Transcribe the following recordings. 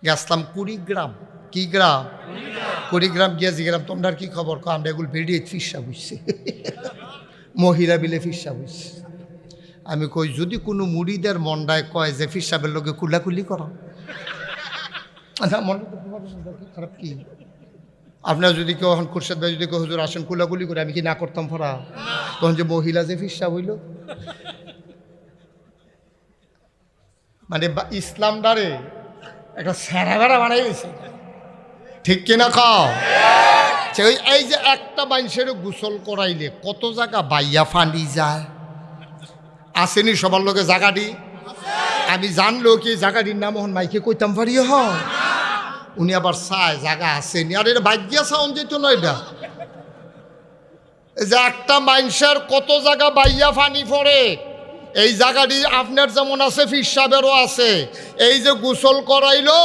গেছলাম কুড়িগ্রাম। কি গ্রাম? কুড়িগ্রাম গিয়ে জিগ্রাম তোমরা কি খবর? আমরা এগুলো বেরিয়ে ফিসা বুঝছি, মহিলা বিলে ফিসা বুঝছি। আমি কই যদি কোনো মুড়িদের মন্ডায় কয় যে ফিসাবের লোকে কুলাকুলি করো, মনটা খারাপ কি? আপনার যদি কেউ এখন খুরশেদ ভাই যদি কেউ হুজুর আসেন কুলাকুলি করে, আমি কি না করতাম ফরা? তখন যে মহিলা যে ফিসা হইল, মানে ইসলাম ডারে একটা স্যারা বেড়া বানাই গেছে, ঠিক কিনা খাও? এই যে একটা মানুষের গোসল করাইলে কত জায়গা বাইয়া ফানি যায়, আসেনি সবার লোকে জায়গাটি? আমি জানলো কি জায়গাটির নাম হন মাইকে কইতাম পারি হ, উনি আবার চায় জায়গা আসেনি। আর এটা ভাগ্যা সাউন যেত না, এটা যে একটা মানুষের কত জায়গা বাইয়া ফানি পড়ে, এই জায়গাটি আপনার যেমন আছে ফিসাবেরও আছে। এই যে গোসল করাইলো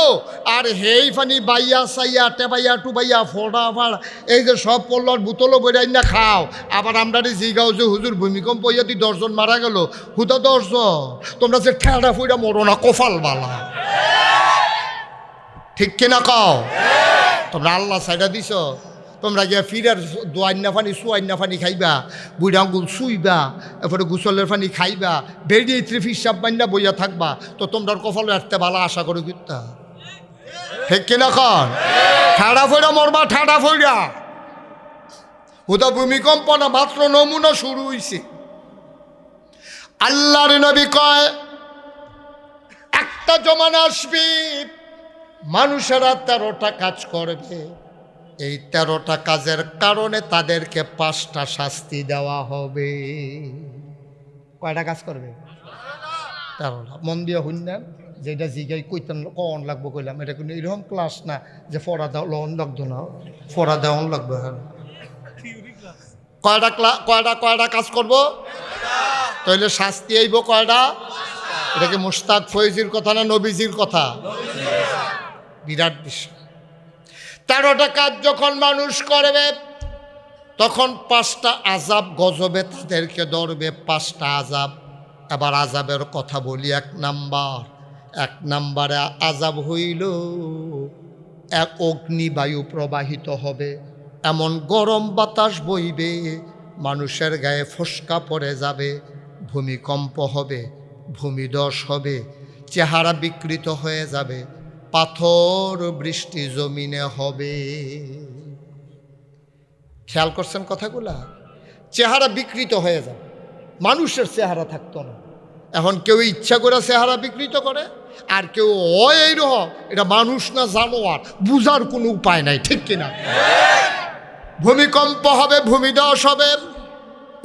আর হেই ফানি বাইয়া সাইয়া টেবাইয়া টুবাইয়া ফোড়া ফাড়া এই যে সব পল্লর বোতলও বইরাই না খাও। আবার আমরা জিগাও যে হুজুর ভূমিকম্প হইয়া 10 জন মারা গেল, হুদা 10 জন, তোমরা যে ঠেড়া ফুইরা মরো না, কপাল বালা, ঠিক কিনা কও? তোমরা আল্লাহ সাইডা দিছ, তোমরা গিয়া ফিরার দোয়ান্না ফানি সুয়ান্না ফানি খাইবা, বুড়া আঙ্গুল শুইবা, এরপরে গোসলের ফানি খাইবা, বেরিয়ে ফিসাব বান্না বইয়া থাকবা, তো তোমরা কপালে আসতে ভালো আশা করে কিতা, ঠিক কিনা কন? ঠাডা ফইরা মরবা, ঠাডা ফইরা। হুদা ভূমিকম্প না, মাত্র নমুনা শুরু হইছে। আল্লাহর নবী কয় একটা জমানা আসবে মানুষেরা 13টা কাজ করবে, এই 13টা কাজের কারণে তাদেরকে 5টা শাস্তি দেওয়া হবে। কয়টা কাজ করবে? 13টা। মন দিয়ে শুনলেন, যেটা জিগাই কইতেন কন লাগবো কইলাম, এটা কিন্তু এরকম ক্লাস না যে ফরা দেওয়া লন লাগতো না, ফরা দেওয়ান লাগবে। হ্যাঁ, কয়টা কাজ করবো? তাহলে শাস্তি আইব কয়টা? এটা কি মুশতাক ফৈজির কথা না নবীজির কথা? বিরাট বিষয়। 13টা কাজ যখন মানুষ করবে তখন 5টা আযাব গজবে তাদেরকে ধরবে, 5টা আযাব। এবার আযাবের কথা বলি। 1 নাম্বারে আযাব হইল এক অগ্নিবায়ু প্রবাহিত হবে, এমন গরম বাতাস বইবে মানুষের গায়ে ফোসকা পড়ে যাবে, ভূমিকম্প হবে, ভূমিধস হবে, চেহারা বিকৃত হয়ে যাবে, পাথর বৃষ্টি জমিনে হবে। খেয়াল করছেন কথাগুলা? চেহারা বিকৃত হয়ে যাবে, মানুষের চেহারা থাকতো না। এখন কেউ ইচ্ছা করে চেহারা বিকৃত করে, আর কেউ এইরকম, এটা মানুষ না জানোয়ার, বুঝার কোনো উপায় নাই, ঠিক কিনা? ভূমিকম্প হবে, ভূমিধস হবে,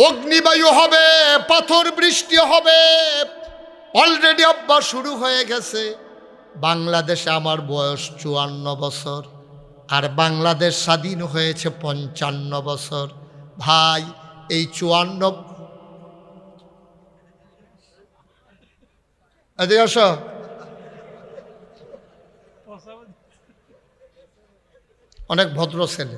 অগ্নিবায়ু হবে, পাথর বৃষ্টি হবে। অলরেডি অভ্যাস শুরু হয়ে গেছে। বাংলাদেশে আমার বয়স 54 বছর, আর বাংলাদেশ স্বাধীন হয়েছে 55 বছর। ভাই, এই 54 আসো, অনেক ভদ্র ছেলে,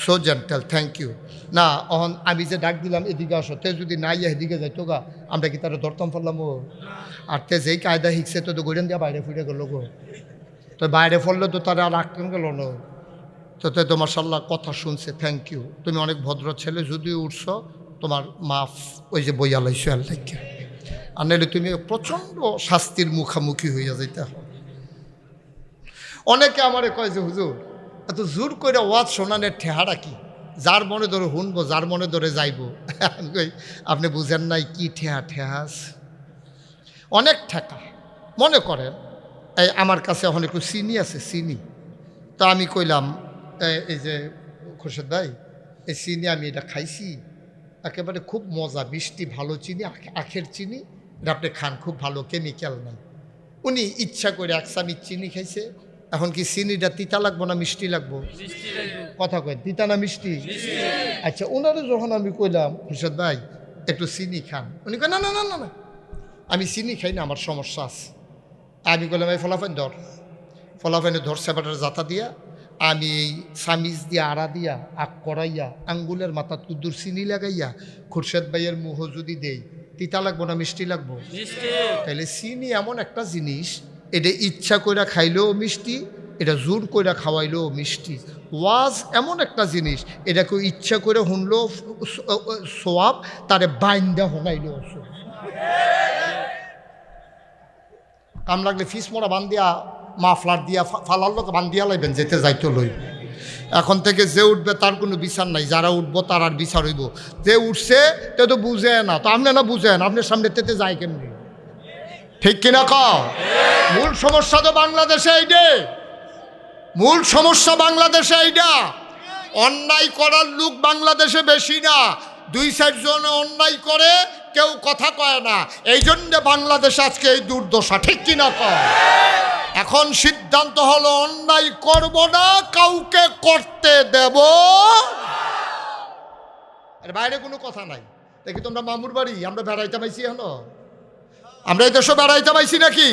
সো জেন্টাল, থ্যাংক ইউ। না অহন আমি যে ডাক দিলাম এদিকে আসো, তে যদি নাই এদিকে যাইতো গা, আমরা কি তারা ধরতাম ফেললাম? ও আর তে যেই কায়দা শিখছে তো গড়েন দিয়া বাইরে ফিরে গেল গো, তো বাইরে ফেললে তো তারা আর রাখতেন গেল না। তো তে তো মাশাল্লাহ কথা শুনছে, থ্যাংক ইউ। তুমি অনেক ভদ্র ছেলে, যদিও উঠছো, তোমার মাফ, ওই যে বইয়া লাইছো আল্লাহ, আর নাহলে তুমি প্রচণ্ড শাস্তির মুখামুখি হইয়া যাইতে। অনেকে আমারে কয় যে হুজুর এত জোর করে ওয়াজ শোনানের ঠেহারা কি? যার মনে ধরে শুনবো, যার মনে ধরে যাইব। আপনি বুঝেন নাই কি ঠেহাস, অনেক ঠেকা। মনে করেন এই আমার কাছে এখন একটু চিনি আছে, চিনি, তো আমি কইলাম এই যে খুরশেদ ভাই, এই চিনি আমি এটা খাইছি, একেবারে খুব মজা, মিষ্টি, ভালো চিনি, আখের চিনি, এটা আপনি খান, খুব ভালো, কেমিক্যাল নাই। উনি ইচ্ছা করে 1 চামচ চিনি খাইছে। এখন কি চিনিটা তিতা লাগবো না মিষ্টি লাগবো? কথা কয়, তিতা না মিষ্টি? আচ্ছা, ওনারে যখন আমি কইলাম খুরশেদ ভাই একটু চিনি খান, উনি কয় না না না না না, আমি চিনি খাই না, আমার সমস্যা আছে। আমি কইলাম এই ফলাফাইন ধর। ফলাফাইনে ধর সেবাটার জাতা দিয়া আমি এই সামিজ দিয়া আড়া দিয়া আগ করাইয়া আঙ্গুলের মাথা তুদুর চিনি লাগাইয়া খুরশেদ ভাইয়ের মুহ যদি দেই, তিতা লাগবো না মিষ্টি লাগবো? তাহলে চিনি এমন একটা জিনিস, এটা ইচ্ছা কইরা খাইলেও মিষ্টি, এটা জোর কইরা খাওয়াইলেও মিষ্টি। ওয়াজ এমন একটা জিনিস, এটা কেউ ইচ্ছা করে শুনলেও সোয়াব, তারে বাইন্দা শোনাইলেও সোয়াব। কাম লাগলে ফিস মোড়া বান্ধিয়া মাফলার দিয়া ফালার লোক বান্ধিয়া লাইবেন, যেতে যাইতে লই। এখন থেকে যে উঠবে তার কোনো বিচার নাই, যারা উঠবো তার আর বিচার হইব। যে উঠছে তে তো বুঝে না, তো আপনি না বুঝেন, আপনার সামনে তেতে যায় কেমনি? ঠিক কিনা কও? মূল সমস্যা তো বাংলাদেশে এইটা, মূল সমস্যা বাংলাদেশে এইটা। অন্যায় করার লোক বাংলাদেশে বেশি না, 2-4 জন অন্যায় করে, কেউ কথা কয় না। এই জন্য বাংলাদেশে আজকে এই দুর্দশা। ঠিক কিনা কও? এখন সিদ্ধান্ত হলো অন্যায় করব না, কাউকে করতে দেব। আর বাইরে কোনো কথা নাই। দেখি তোমরা মামুর বাড়ি, আমরা বেড়াইতে পাইছি, হলো আমরা এই দেশে বেড়াইতে পাইছি নাকি?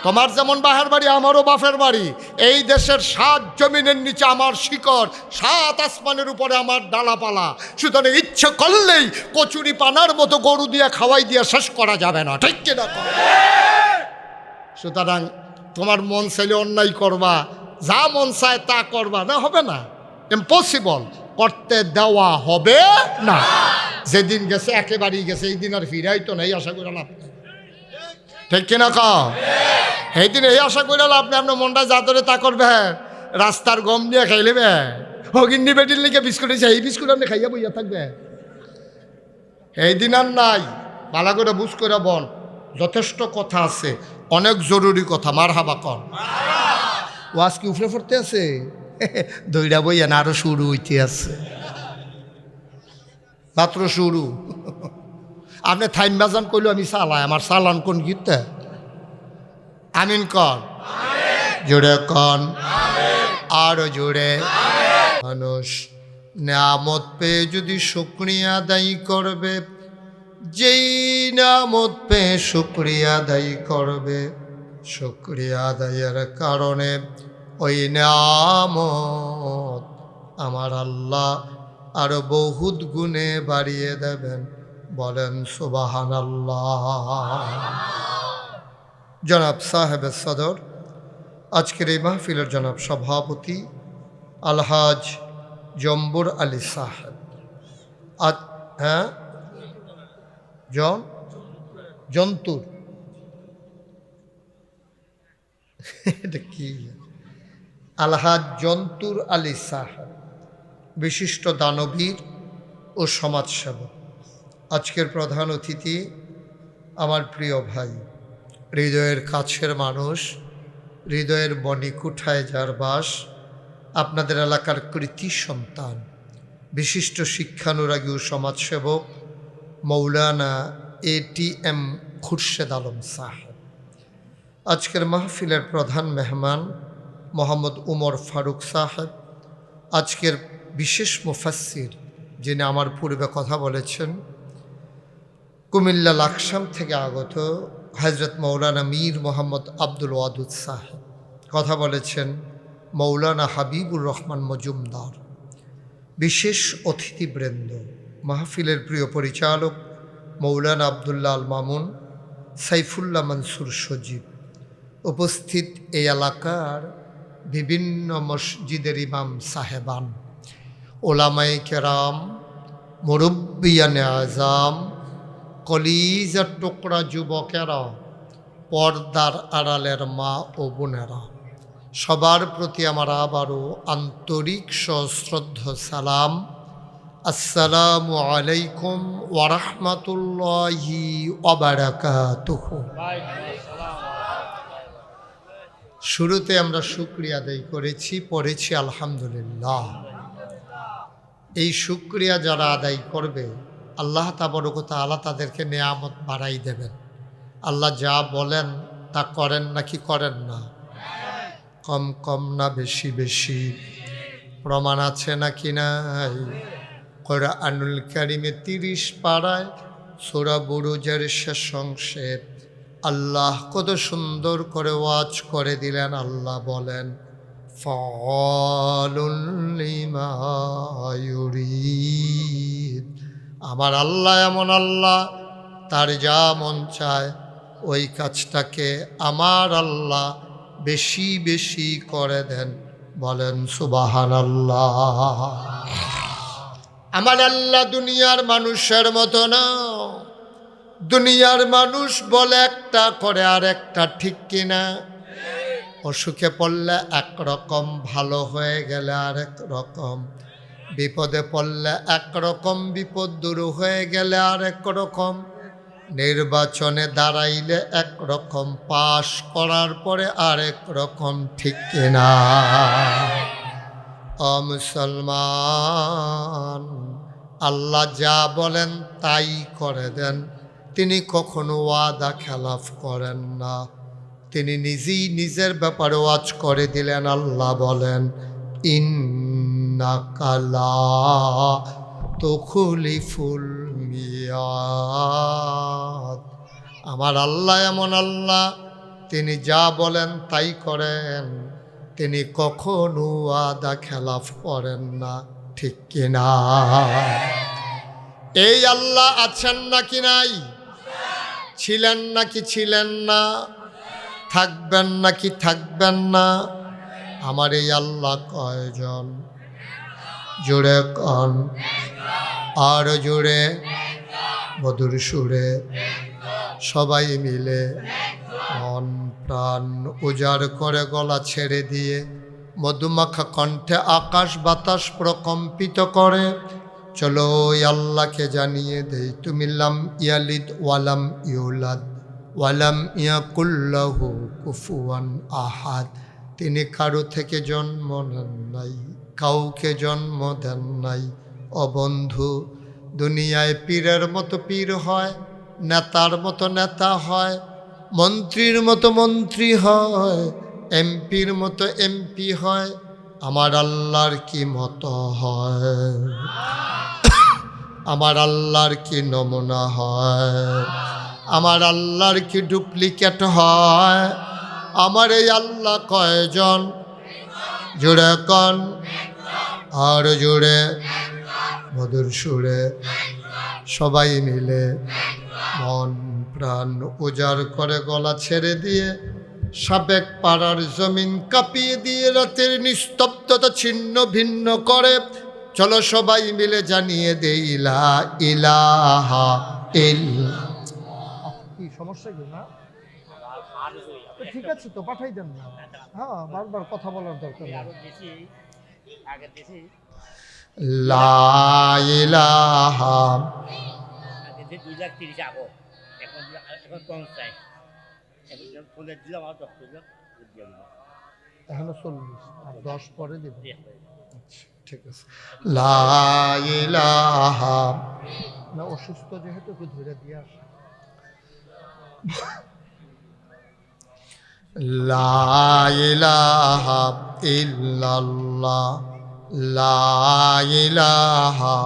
তোমার যেমন বাহের বাড়ি, আমারও বাপের বাড়ি। এই দেশের 7 জমিনের নিচে আমার শিকড়, 7 আসমানের উপরে আমার ডালাপালা। সুতরাং ইচ্ছে করলেই কচুরি পানার মতো গরু দিয়ে খাওয়াই দিয়ে শেষ করা যাবে না। ঠিক কিনা? সুতরাং তোমার মন চাইলে অন্যায় করবা, যা মন চায় তা করবা না, হবে না, ইম্পসিবল, করতে দেওয়া হবে না। যেদিন গেছে একেবারেই গেছে, এই দিন আর ফিরাই তো নেই, আশা করে লাভ নেই। ঠিক কিনা কও? এই দিন এই আশা করে লাভ নেই। আপনার মনটা যা ধরে তা করবে, রাস্তার গম দিয়ে খাইলেবে, হগিন্নি বেটির লিখে বিস্কুট হয়েছে, এই বিস্কুট আপনি খাইয়া বইয়া থাকবে, এই দিন আর নাই। পালা করে বুঝ করে বল, যথেষ্ট কথা আছে, অনেক জরুরি কথা। মার হাবা কর। ওয়াজ কি উফরে পড়তে আছে? দইরা বইয়া না, আরো শুরু হইতে আছে, মাত্র শুরু। আপনি থাইম বাজান কইলো আমি চালাই, আমার চালান কোন গীতে? আমিন কন, জোরে কন, আরো জোরে। মানুষ নিয়ামত পেয়ে যদি শুকরিয়া আদায় করবে, যেই নিয়ামত পেয়ে শুকরিয়া আদায় করবে, শুকরিয়া আদায়ের কারণে ওই নিয়ামত আমার আল্লাহ আরো বহুত গুণে বাড়িয়ে দেবেন। বলেন সুবহানাল্লাহ। জনাব সাহেব সদর, আজকের এই মাহফিলের জনাব সভাপতি আলহাজ জম্বুর আলী সাহেব। হ্যাঁ, জন্তুর, এটা কি? আলহাজ জন্তুর আলী সাহেব, বিশিষ্ট দানবীর ও সমাজসেবক। আজকের প্রধান অতিথি আমার প্রিয় ভাই, হৃদয়ের কাছের মানুষ, হৃদয়ের বনিকুঠায় যার বাস, আপনাদের এলাকার কৃতি সন্তান, বিশিষ্ট শিক্ষানুরাগী ও সমাজসেবক মৌলানা ATM খুরশেদ আলম সাহেব। আজকের মাহফিলের প্রধান মেহমান মোহাম্মদ উমর ফারুক সাহেব। আজকের বিশেষ মুফাসসির, যিনি আমার পূর্বে কথা বলেছেন, কুমিল্লা লাকসাম থেকে আগত হযরত মৌলানা মীর মোহাম্মদ আব্দুল ওয়াদুদ সাহেব। কথা বলেছেন মৌলানা হাবিবুর রহমান মজুমদার। বিশেষ অতিথিবৃন্দ, মাহফিলের প্রিয় পরিচালক মৌলানা আবদুল্লাহ আল মামুন, সাইফুল্লাহ মনসুর সজীব, উপস্থিত এই এলাকার বিভিন্ন মসজিদের ইমাম সাহেবান, ওলামায়ে কেরাম, মুরব্বিয়ানে আজাম, কলিজার টুকরা যুবকেরা, পর্দার আড়ালের মা ও বোনেরা, সবার প্রতি আমার আবারও আন্তরিক সশ্রদ্ধ সালাম। আসসালামু আলাইকুম ওয়া রাহমাতুল্লাহি ওয়া বারাকাতুহু। শুরুতে আমরা শুকরিয়া আদায় করেছি, পড়েছি আলহামদুলিল্লাহ। এই শুকরিয়া যারা আদায় করবে, আল্লাহ তাবারক ওয়া তাআলা তাদেরকে নেয়ামত বাড়াই দেবেন। আল্লাহ যা বলেন তা করেন নাকি করেন না? কম কম না বেশি বেশি? প্রমাণ আছে নাকি নাই? কোরআনুল কারীমে 30 পারায় সূরা বুরুজের শেষ অংশে আল্লাহ কত সুন্দর করে ওয়াজ করে দিলেন। আল্লাহ বলেন, ফাআলুল লিমা ইউরিদ। আমার আল্লাহ এমন আল্লাহ, তার যা মন চায় ওই কাজটাকে আমার আল্লাহ বেশি বেশি করে দেন। বলেন সুবহানাল্লাহ। আমার আল্লাহ দুনিয়ার মানুষের মতো না। দুনিয়ার মানুষ বলে একটা করে আর একটা, ঠিক কিনা? অসুখে পড়লে একরকম, ভালো হয়ে গেলে আরেক রকম, বিপদে পড়লে একরকম, বিপদ দূর হয়ে গেলে আরেক রকম, নির্বাচনে দাঁড়াইলে একরকম, পাশ করার পরে আরেক রকম, ঠিক কিনা? ও মুসলমান, আল্লাহ যা বলেন তাই করে দেন। তিনি কখনো ওয়াদা খেলাফ করেন না। তিনি নিজেই নিজের ব্যাপারে ওয়াজ করে দিলেন। আল্লাহ বলেন, ইন্নাকা লা তুখলিফুল মিয়াদ। আমার আল্লাহ এমন আল্লাহ, তিনি যা বলেন তাই করেন। তিনি কখনো ওয়াদা খেলাফ করেন না, ঠিক কিনা? এই আল্লাহ আছেন নাকি নাই? ছিলেন নাকি ছিলেন না? থাকবেন নাকি থাকবেন না? আমার এই আল্লাহ কয়জন? জোরে কন, আর জোরে, মধুর সুরে, সবাই মিলে মন প্রাণ উজাড় করে গলা ছেড়ে দিয়ে মধুমাখা কণ্ঠে আকাশ বাতাস প্রকম্পিত করে চলো ওই আল্লাহকে জানিয়ে দেই, তুমি লাম ইয়ালিদ ওয়ালাম ইউলাদ ওয়ালাম ইয়াকুল্লাহু কুফুয়ান আহাদ। তিনি কারো থেকে জন্ম নেন নাই, কাউকে জন্ম দেন নাই। ও বন্ধু, দুনিয়ায় পীরের মতো পীর হয়, নেতার মতো নেতা হয়, মন্ত্রীর মতো মন্ত্রী হয়, এমপির মতো এমপি হয়। আমার আল্লাহর কি মতো হয়? আমার আল্লাহর কি নমুনা হয়? আমার আল্লাহর কি ডুপ্লিকেট হয়? আমার এই আল্লাহ কয়জন? জোরে কন, আর জোরে, মধুর সুরে, সবাই মিলে মন প্রাণ উজাড় করে গলা ছেড়ে দিয়ে সাবেক পাড়ার জমিন কাঁপিয়ে দিয়ে রাতের নিস্তব্ধতা ছিন্ন ভিন্ন করে চলো সবাই মিলে জানিয়ে দেই লা ইলাহা ইল্লাল্লাহ। কি সমস্যা কি না? ঠিক আছে তো, পাঠাই দেন না। হ্যাঁ, বারবার কথা বলার দরকার নেই। লা ইলাহা এখনো 40 আর 10 পরে দেব। ঠিক আছে। লা ইলাহা, না অসুস্থ যেহেতু একটু ধরে দিয়ে আসে। লা ইলাহা ইল্লাল্লাহ, লা ইলাহা।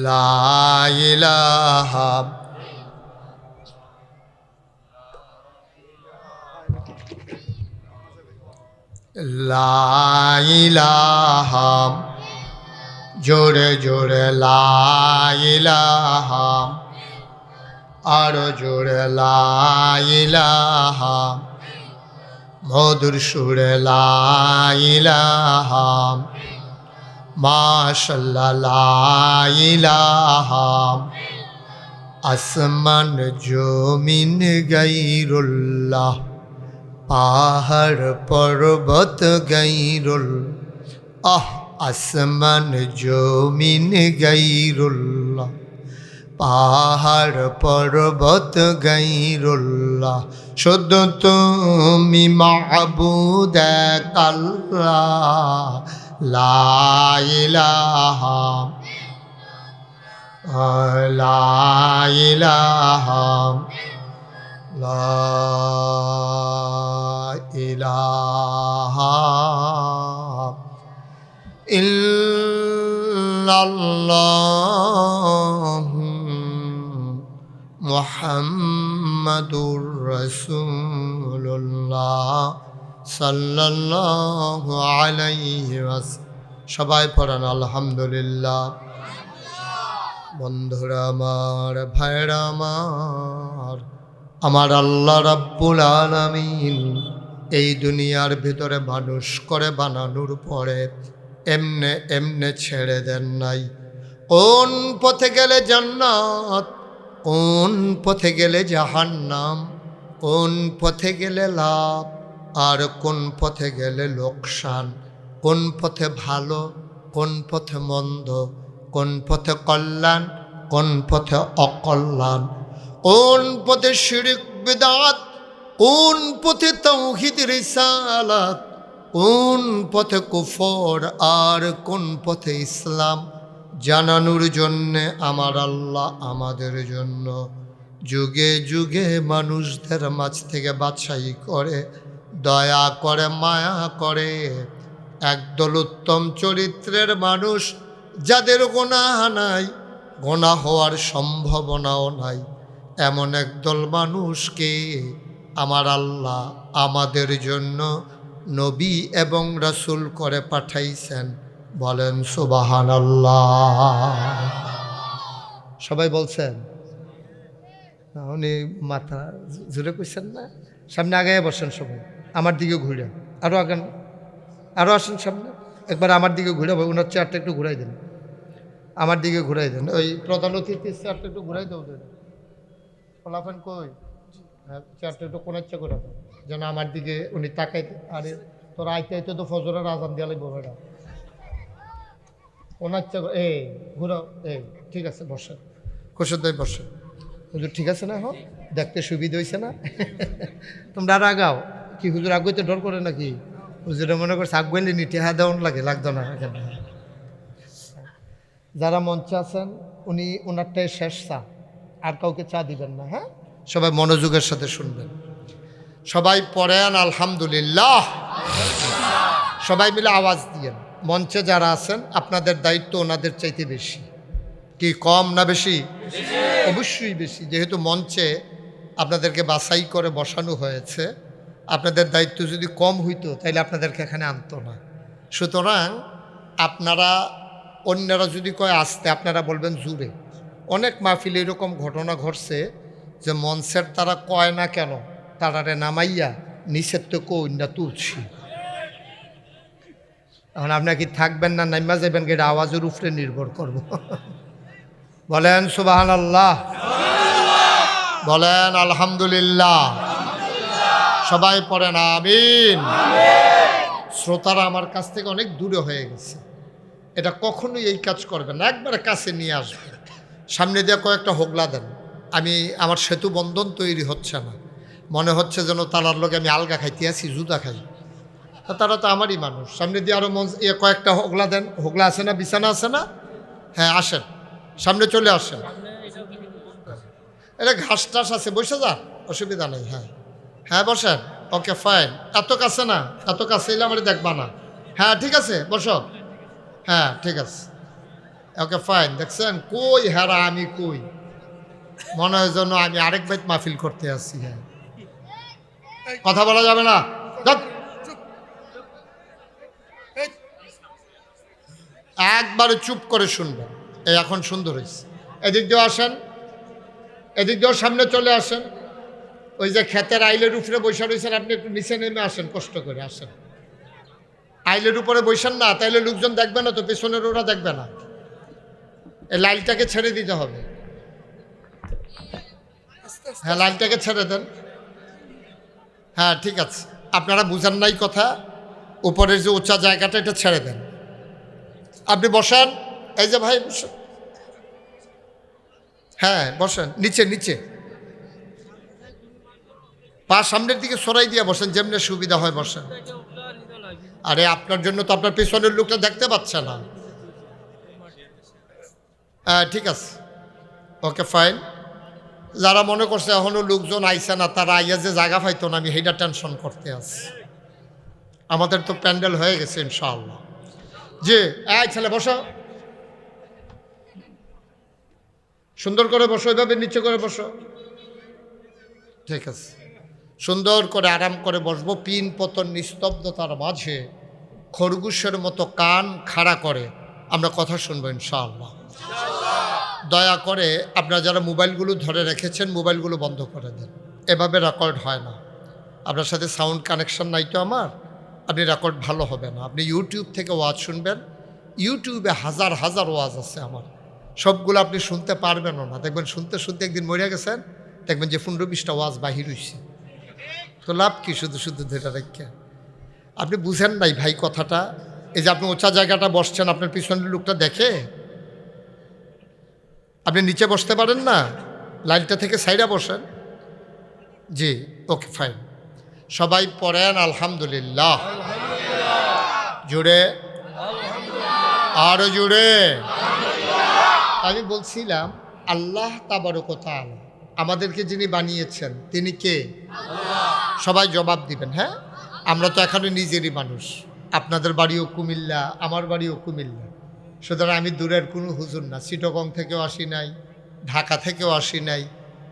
লা ইলাহা লা ইলাহা, জোরে জোরে লা ইলাহা, আরো জোরে লা ইলাহা, মধুর সুরে লা ইলাহা, মাশাআল্লাহ লা ইলাহা। আসমান জমিন গায়রুল্লাহ, পাহাড় পর্বত গায়রুল, আসমান জমিন গায়রুল্লাহ, পাহাড় পর্বত গায়রুল্লাহ, শুধু তুমি মাবুদ এক আল্লাহ। লা ইলাহা, লা ইলাহা, লা ইলাহা ইল্লাল্লাহ মুহাম্মাদুর রাসূলুল্লাহ সাল্লাল্লাহু আলাইহি ওয়াসাল্লাম। সবাই পড়ান আলহামদুলিল্লাহ। বন্ধুরা আমার, ভাইরা আমার, আমার আল্লাহ রাব্বুল আলামিন এই দুনিয়ার ভিতরে মানুষ করে বানানোর পরে এমনে এমনে ছেড়ে দেন নাই। কোন পথে গেলে জান্নাত, কোন পথে গেলে জাহান্নাম, কোন পথে গেলে লাভ আর কোন পথে গেলে লোকসান, কোন পথে ভালো, কোন পথে মন্দ, কোন পথে কল্যাণ, কোন পথে অকল্যাণ, কোন পথে শিরক বিদআত, কোন পথে তাওহীদ রিসালাত, কোন পথে কুফর আর কোন পথে ইসলাম জানানোর জন্যে আমার আল্লাহ আমাদের জন্য যুগে যুগে মানুষদের মাঝ থেকে বাছাই করে, দয়া করে, মায়া করে একদল উত্তম চরিত্রের মানুষ, যাদের গুনাহ নাই, গুনাহ হওয়ার সম্ভাবনাও নাই, এমন একদল মানুষকে আমার আল্লাহ আমাদের জন্য নবী এবং রাসূল করে পাঠাইছেন। বলেন সুবহানাল্লাহ। সবাই বলছেন? উনি মাথা জুড়ে কইছেন না? সামনে আগে বসেন সবাই, আমার দিকে ঘুরে, আরও আগান, আরও আসেন সামনে, একবার আমার দিকে ঘুরে, ওনার চেয়ারটা একটু ঘুরাই দেন, আমার দিকে ঘুরাই দেন, ওই প্রধান অতিথির চেয়ারটা একটু ঘুরাই দেও, ফলাফেন কই, হ্যাঁ চেয়ারটা একটু কোনার চেয়ে করে দাও যেন আমার দিকে উনি তাকাইতে। আরে তোর আইতে আইতে তো ফজরের আজান দিয়া লাগবো বেটা, ওনার চেয়ে এই ঘুরাও, এই ঠিক আছে বসেন, খুশির দায় বসেন। হুজুর ঠিক আছে না? এখন দেখতে সুবিধা হয়েছে না? তোমরা আর আগাও কি? হুজুর আগুইতে ডর করে নাকি? হুজুরে মনে করছে আগুয়াইলে নিটে হ্যাঁ দেওয়ান লাগে, লাগতো না। যারা মঞ্চে আছেন উনি ওনারটাই শেষ চা, আর কাউকে চা দিবেন না। হ্যাঁ, সবাই মনোযোগের সাথে শুনবেন। সবাই পড়েন আলহামদুলিল্লাহ। সবাই মিলে আওয়াজ দিয়েন। মঞ্চে যারা আছেন আপনাদের দায়িত্ব ওনাদের চাইতে বেশি। কি কম না বেশি? অবশ্যই বেশি, যেহেতু মঞ্চে আপনাদেরকে বাছাই করে বসানো হয়েছে। আপনাদের দায়িত্ব যদি কম হইতো তাহলে আপনাদেরকে এখানে আনতো না। সুতরাং আপনারা, অন্যরা যদি কয় আসতে, আপনারা বলবেন জুড়ে। অনেক মাহফিলে এরকম ঘটনা ঘটছে যে মঞ্চের তারা কয় না কেন, তারারে নামাইয়া নিচের তো কন্যা তুলছি। এখন আপনার কি থাকবেন না নাইমা যাবেন, এটা আওয়াজের উপরে নির্ভর করব। বলেন সুবহানাল্লাহ, বলেন আলহামদুলিল্লাহ। সবাই পড়েন আমিন। শ্রোতারা আমার কাছ থেকে অনেক দূরে হয়ে গেছে, এটা কখনোই এই কাজ করবেন না, একবারে কাছে নিয়ে আসবেন। সামনে দিয়ে কয়েকটা হোগলা দেন। আমার সেতু বন্ধন তৈরি হচ্ছে না, মনে হচ্ছে যেন তারার লোক আমি আলগা খাইতে আসি, জুতা খাই। তারা তো আমারই মানুষ। সামনে দিয়ে আরও কয়েকটা হোগলা দেন। হোগলা আছে না? বিছানা আছে না? হ্যাঁ আসেন, সামনে চলে আসেন। এটা ঘাস টাস আছে, বসে যান, অসুবিধা নেই। হ্যাঁ হ্যাঁ বসেন, ওকে ফাইন। এত কাছে না, এত কাছে এলে আমার দেখবা না। হ্যাঁ ঠিক আছে বসো, হ্যাঁ ঠিক আছে, ওকে ফাইন। দেখছেন কই হেরা আমি কই, মনে হয় যেন আমি আরেক বাইত মাহফিল করতে আসছি। হ্যাঁ কথা বলা যাবে না, একবারে চুপ করে শুনবেন। এই এখন সুন্দর হয়েছে। এদিক দিয়েও আসেন, এদিক দিয়েও সামনে চলে আসেন। ওই যে ক্ষেতের আইলের উপরে বৈশা রয়েছেন, আপনি একটু নিচে নেমে আসেন, কষ্ট করে আসেন। আইলের উপরে বৈশান না, তাইলে লোকজন দেখবে না তো, পেছনের ওরা দেখবে না। এই লাইলটাকে ছেড়ে দিতে হবে। হ্যাঁ লাইলটাকে ছেড়ে দেন। হ্যাঁ ঠিক আছে, আপনারা বুঝেন নাই কথা। উপরের যে উঁচা জায়গাটা এটা ছেড়ে দেন। আপনি বসেন, এই যে ভাই বসেন। হ্যাঁ বসেন, নিচে নিচে, পা সামনের দিকে সরাই দিয়ে বসেন, যেমনি সুবিধা হয় বসেন। আরে আপনার জন্য তো আপনার পেছনের লোকটা দেখতে পাচ্ছে না। হ্যাঁ ঠিক আছে, ওকে ফাইন। যারা মনে করছে এখনো লোকজন আইসে না, তারা আইয়া যে জায়গা পাইতো না, আমি সেইটা টেনশন করতে আছি। আমাদের তো প্যান্ডেল হয়ে গেছে ইনশাআল্লাহ। যে এই ছেলে বসো, সুন্দর করে বসো, ওইভাবে নিচে করে বসো। ঠিক আছে, সুন্দর করে আরাম করে বসবো, পিন পতন নিস্তব্ধতার মাঝে খরগোশের মতো কান খাড়া করে আমরা কথা শুনবো ইনশাআল্লাহ। দয়া করে আপনারা যারা মোবাইলগুলো ধরে রেখেছেন মোবাইলগুলো বন্ধ করে দেন, এভাবে রেকর্ড হয় না। আপনার সাথে সাউন্ড কানেকশন নাই তো আমার, আপনি রেকর্ড ভালো হবে না। আপনি ইউটিউব থেকে ওয়াজ শুনবেন, ইউটিউবে হাজার হাজার ওয়াজ আছে আমার, সবগুলো আপনি শুনতে পারবেনও না। দেখবেন শুনতে শুনতে একদিন মরে গেছেন, দেখবেন যে 15-20টা ওয়াজ বাহির হইছে, তো লাভ কি শুধু শুধু ধরে রেখে? আপনি বুঝেন নাই ভাই কথাটা। এই যে আপনি উঁচা জায়গাটা বসছেন, আপনার পিছনের লোকটা দেখে আপনি নিচে বসতে পারেন না, লাইনটা থেকে সাইডা বসেন। জি, ওকে ফাইন। সবাই পড়েন আলহামদুলিল্লাহ, জুড়ে আরো জুড়ে। আমি বলছিলাম আল্লাহ তাবারক ওয়া তাআলা আমাদেরকে যিনি বানিয়েছেন তিনি কে? সবাই জবাব দিবেন। হ্যাঁ, আমরা তো এখানে নিজেরই মানুষ, আপনাদের বাড়িও কুমিল্লা, আমার বাড়িও কুমিল্লা, সুতরাং আমি দূরের কোনো হুজুর না। চিটাগং থেকেও আসি নাই, ঢাকা থেকেও আসি নাই,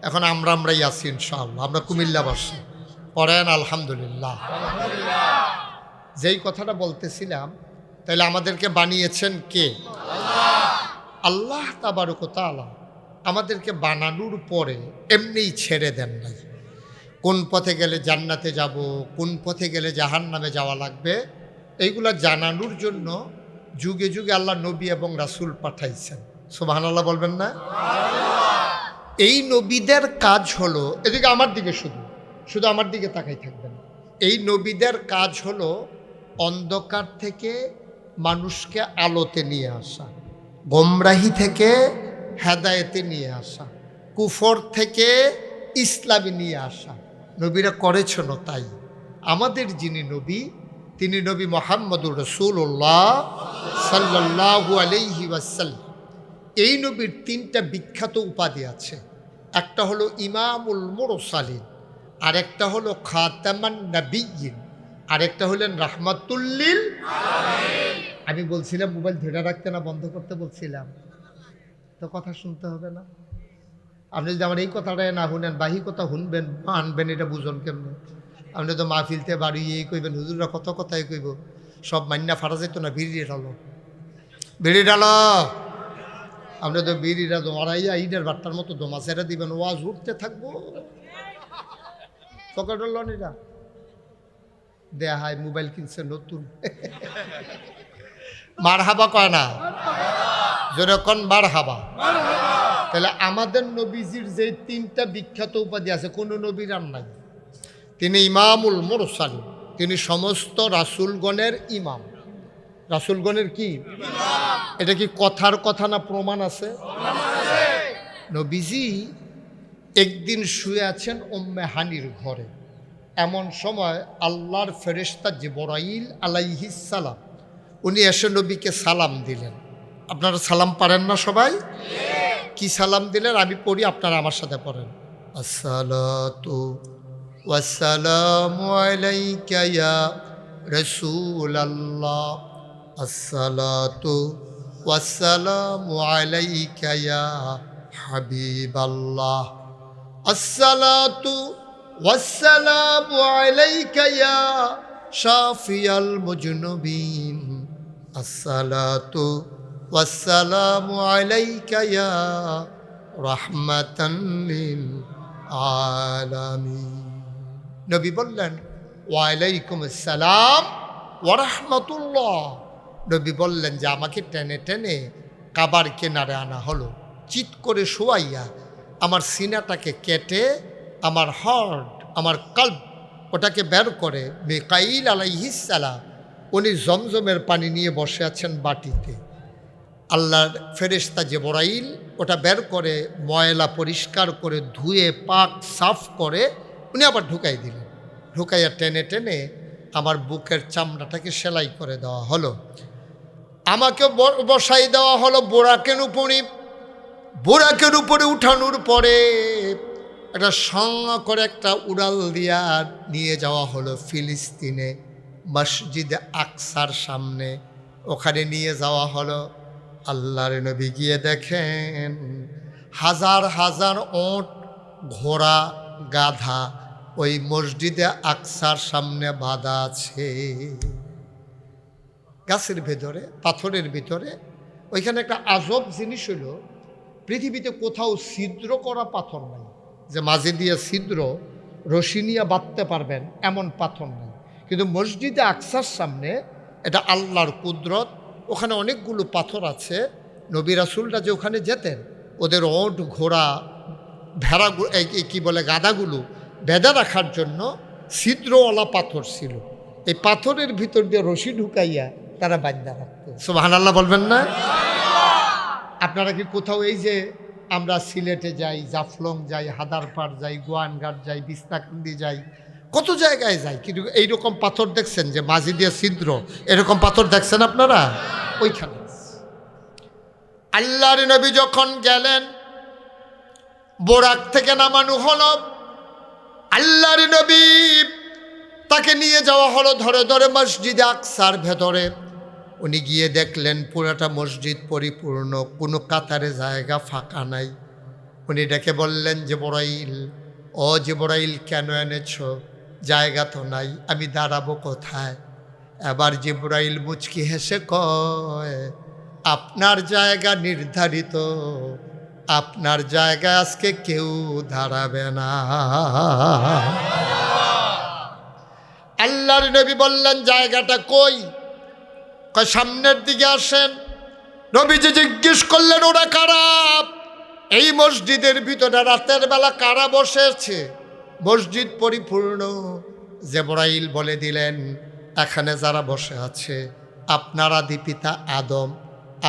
এখন আমরাই আছি ইনশাআল্লাহ, আমরা কুমিল্লাবাসী। পড়েন আলহামদুলিল্লাহ। যেই কথাটা বলতেছিলাম, তাহলে আমাদেরকে বানিয়েছেন কে? আল্লাহ তাবারক ওয়া তাআলা আমাদেরকে বানানোর পরে এমনিই ছেড়ে দেন নাই। কোন পথে গেলে জান্নাতে যাব, কোন পথে গেলে জাহান্নামে যাওয়া লাগবে, এইগুলা জানানোর জন্য যুগে যুগে আল্লাহ নবী এবং রাসূল পাঠাইছেন। সুবহানাল্লাহ বলবেন না? এই নবীদের কাজ হলো, এদিকে আমার দিকে শুধু শুধু আমার দিকে তাকাই থাকবেন। এই নবীদের কাজ হলো অন্ধকার থেকে মানুষকে আলোতে নিয়ে আসা, গোমরাহি থেকে হেদায়েতে নিয়ে আসা, কুফর থেকে ইসলামে নিয়ে আসা। নবীরা করেছেন তাই। আমাদের যিনি নবী তিনি নবী মুহাম্মদুর রাসূলুল্লাহ সাল্লাল্লাহু আলাইহি ওয়াসাল্লাম। এই নবীর 3টা বিখ্যাত উপাধি আছে। একটা হলো ইমামুল মুরসালিন, আরেকটা হলো খাতামান নবিয়্যিন, আরেকটা হলেন রাহমাতুল লিল আলামিন। আমি বলছিলাম মোবাইল ধরে রাখতে না বন্ধ করতে বলছিলাম, তো কথা শুনতে হবে না। আপনি যদি আমার এই কথাটাই না শুনেন, বাহি কথা শুনবেন, মানবেন, এটা বুঝুন কেমনে? আপনি তো মাহফিলতে বাড়ি এই কইবেন, হুজুররা কত কথাই কইব, সব মান্না ফারা যেত না। বিড়ি ঢালো, বিড়ি ঢালো। আপনি তো বিড়িটা দমারাইয়া ইটের বাট্টার মতো দমা ছেড়ে দিবেন, ওয়াজ উঠতে থাকবো। পকেটটা দেয়া হয়, মোবাইল কিনছে নতুন। মারহাবা কয় না, যেরকম মারহাবা। তাহলে আমাদের নবীজির যে 3টা বিখ্যাত উপাধি আছে, কোনো নবীর আর নাই। তিনি ইমামুল মুরসালিন, তিনি সমস্ত রাসূলগণের ইমাম। রাসূলগণের কি? এটা কি কথার কথা না প্রমাণ আছে? নবীজি একদিন শুয়ে আছেন উম্মে হানির ঘরে। এমন সময় আল্লাহর ফেরেশতা জিবরাইল আলাইহিস সালাম উনি এসে নবীকে সালাম দিলেন। আপনারা সালাম পারেন না সবাই? কি সালাম দিলেন আমি পড়ি, আপনারা আমার সাথে পড়েন। আসসালাতু ওয়াসসালামু আলাইকা ইয়া রাসূলাল্লাহ, আসসালাতু ওয়াসসালামু আলাইকা ইয়া হাবিবাল্লাহ, আসসালাতু ওয়াসসালামু আলাইকা ইয়া শাফিয়াল মুজনুবিন, আসসালাতু ওয়াসসালামু আলাইকা ইয়া রাহমাতান লিল আলামিন। নবী বললেন ওয়া আলাইকুম আসসালাম ওয়া রাহমাতুল্লাহ। নবী বললেন যে আমাকে টেনে টেনে কাবার কিনারে আনা হলো, চিৎ করে শোয়াইয়া আমার সিনাটাকে কেটে আমার হার্ট, আমার কলব, ওটাকে বের করে মিকাইল আলাইহিস সালাম উনি জমজমের পানি নিয়ে বসে আছেন বাটিতে। আল্লাহর ফেরেশতা জিবরাইল ওটা বের করে ময়লা পরিষ্কার করে ধুয়ে পাক সাফ করে উনি আবার ঢুকাই দিলেন। ঢুকাইয়া টেনে টেনে আমার বুকের চামড়াটাকে সেলাই করে দেওয়া হলো। আমাকে বসাই দেওয়া হলো বোরাকের উপরে। বোরাকের উপরে উঠানোর পরে একটা সঙ্গ করে একটা উড়াল দিয়া নিয়ে যাওয়া হলো ফিলিস্তিনে, মসজিদে আকসার সামনে। ওখানে নিয়ে যাওয়া হলো। আল্লাহর নবী গিয়ে দেখেন হাজার হাজার ওট, ঘোড়া, গাধা ওই মসজিদে আকসার সামনে বাঁধা আছে, গাছের ভেতরে, পাথরের ভিতরে। ওইখানে একটা আজব জিনিস হলো, পৃথিবীতে কোথাও ছিদ্র করা পাথর নাই, যে মাঝে দিয়ে ছিদ্র রশি নিয়ে বাঁধতে পারবেন এমন পাথর নাই। কিন্তু মসজিদে আকসার সামনে, এটা আল্লাহর কুদরত, ওখানে অনেকগুলো পাথর আছে। নবী রাসূলরা যে ওখানে যেতেন, ওদের ওট, ঘোড়া, ভেড়া, কি বলে, গাদাগুলো বেঁধে রাখার জন্য ছিদ্রওয়ালা পাথর ছিল। এই পাথরের ভিতর দিয়ে রশি ঢুকাইয়া তারা বাঁধা রাখতো। সুবহানাল্লাহ বলবেন না? আপনারা কি কোথাও, এই যে আমরা সিলেটে যাই, জাফলং যাই, হাদারপাড় যাই, গোয়ানঘাট যাই, বিছনাকান্দি যাই, কত জায়গায় যাই, কিন্তু এইরকম পাথর দেখছেন যে মাঝি দিয়ে ছিদ্র, এরকম পাথর দেখছেন আপনারা? ওইখানে আল্লাহর নবী যখন গেলেন, বোরাক থেকে নামানো হলো, আল্লাহর নবী তাকে নিয়ে যাওয়া হলো ধরে ধরে মসজিদে আকসার ভেতরে। উনি গিয়ে দেখলেন পুরাটা মসজিদ পরিপূর্ণ, কোনো কাতারে জায়গা ফাঁকা নাই। উনি ডেকে বললেন, জিবরাইল, ও জিবরাইল, কেন এনেছ? জায়গা তো নাই, আমি দাঁড়াবো কোথায়? এবার জিবরাইল মুচকি হেসে কয়, আপনার জায়গা নির্ধারিত, আপনার জায়গায় আজকে কেউ দাঁড়াবে না। আল্লাহর নবী বললেন, জায়গাটা কই? কয়, সামনের দিকে আসেন। নবীজি জিজ্ঞেস করলেন, ওরা কারা? এই মসজিদের ভিতরে রাতের বেলা কারা বসেছে? মসজিদ পরিপূর্ণ। জিবরাইল বলে দিলেন, এখানে যারা বসে আছে, আপনার আদি পিতা আদম,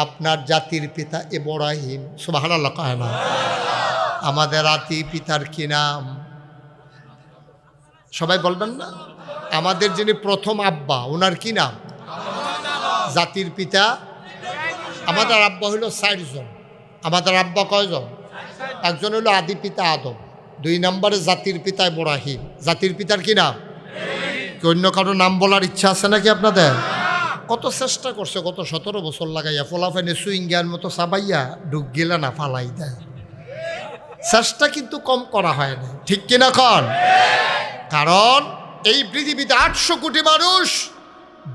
আপনার জাতির পিতা ইব্রাহিম। সুবহানাল্লাহ কয় না? আমাদের আদি পিতার কি নাম? সবাই বলবেন না? আমাদের যিনি প্রথম আব্বা, ওনার কি নাম? জাতির পিতা, আমাদের আব্বা হলো 4 জন। আমাদের আব্বা কয়জন? একজন হলো আদি পিতা আদম, 2 নম্বরে জাতির পিতা ইব্রাহিম। জাতির পিতার কি নাম? অন্য কারো নাম বলার ইচ্ছা আছে নাকি আপনাদের? কত চেষ্টা করছে, কত 17 বছর লাগাইয়া, ফলাফাইনে সুইঙ্গার মতো চাবাইয়া ডুব গেলে না ফালাই দেয়। চেষ্টা কিন্তু কম করা হয় না, ঠিক কিনা কন? কারণ এই পৃথিবীতে 800 কোটি মানুষ,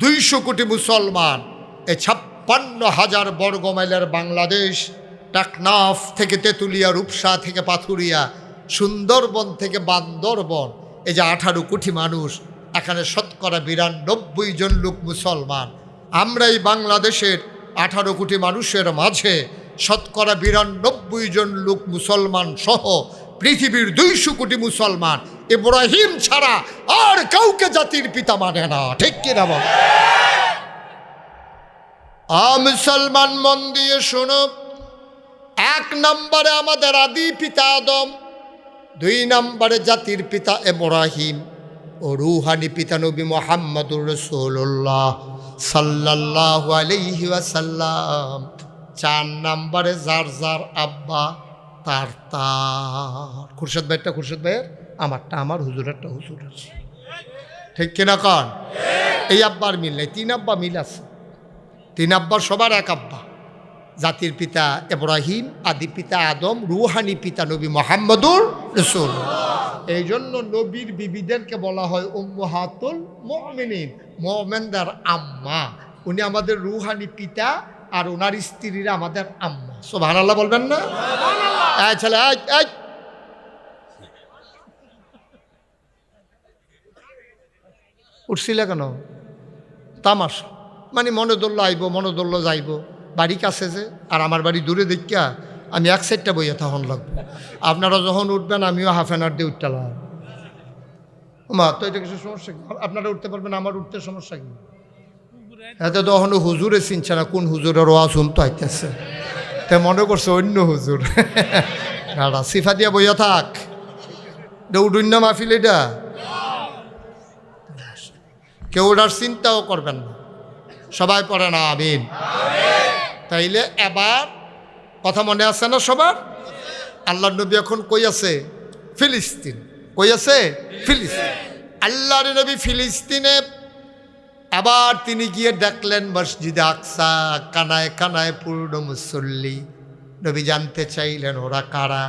200 কোটি মুসলমান, এই 56,000 বর্গ মাইলের বাংলাদেশ, টাকনাফ থেকে তেঁতুলিয়া, রূপসা থেকে পাথুরিয়া, সুন্দরবন থেকে বান্দরবন, এই যে 18 কোটি মানুষ, এখানে শতকরা 92 জন লোক মুসলমান। আমরা এই বাংলাদেশের 18 কোটি মানুষের মাঝে শতকরা 92 জন লোক মুসলমান সহ পৃথিবীর 200 কোটি মুসলমান ইব্রাহিম ছাড়া আর কাউকে জাতির পিতা মানে না, ঠিক কিনা বল? মুসলমান মন দিয়ে শোনো, 1 নম্বরে আমাদের আদি পিতা আদম, 2 নম্বরে জাতির পিতা ইব্রাহিম ও রুহানি পিতা নবী মুহাম্মদুর রাসূলুল্লাহ সাল্লাল্লাহু আলাইহি ওয়াসাল্লাম, 4 নম্বরে যার যার আব্বা তার তার। খুরশেদ ভাইটা খুরশেদ ভাইয়ের, আমারটা আমার, হুজুরেরটা হুজুরের, ঠিক কিনা কন? এই আব্বার মিল নেই, 3 আব্বা মিল আছে। 3 আব্বার সবার এক আব্বা, জাতির পিতা ইব্রাহিম, আদি পিতা আদম, রুহানি পিতা নবী মুহাম্মদুর রাসূলুল্লাহ। এই জন্য নবীর বিবিদেরকে বলা হয় উম্মাহাতুল মুমিনিন, মুমিনদের আম্মা। উনি আমাদের রুহানি পিতা, আর ওনার স্ত্রীরা আমাদের আম্মা। সুবহানাল্লাহ বলবেন না? এই ছেলে, এই উঠছিলে কেন? তামাশা মানে মনে ধরলো আইব, মনে ধরলো যাইব। বাড়ি কাছে যে, আর আমার বাড়ি দূরে দেখিয়া আমি 1 সাইডটা বইয়া তখন লাগবো। আপনারা যখন উঠবেন আমিও হাফ অ্যান আওয়ার দিয়ে উঠতালাম। মা তো এটা কিছু সমস্যা কি? আপনারা উঠতে পারবেন, আমার উঠতে সমস্যা কি? এতে তখন হুজুরে চিনছে না কোন হুজুরের ওয়াজ শুনতে আইতেছে, তে মনে করছে অন্য হুজুর। দাঁড়া, সিফা দিয়া বইয়া থাক, এটা উডুন্য মাহফিল, এটা কেউ ওটার চিন্তাও করবেন না। সবাই পড়ে না আমিন? তাইলে এবার কথা মনে আছে না সবার? আল্লাহর নবী এখন কই আছে? ফিলিস্তিন। কই আছে? ফিলিস্তিন। আল্লাহর নবী ফিলিস্তিনে। আবার তিনি গিয়ে দেখলেন মসজিদে আকসা, কানায় কানায় পূর্ণ মুসল্লি। নবী জানতে চাইলেন ওরা কারা?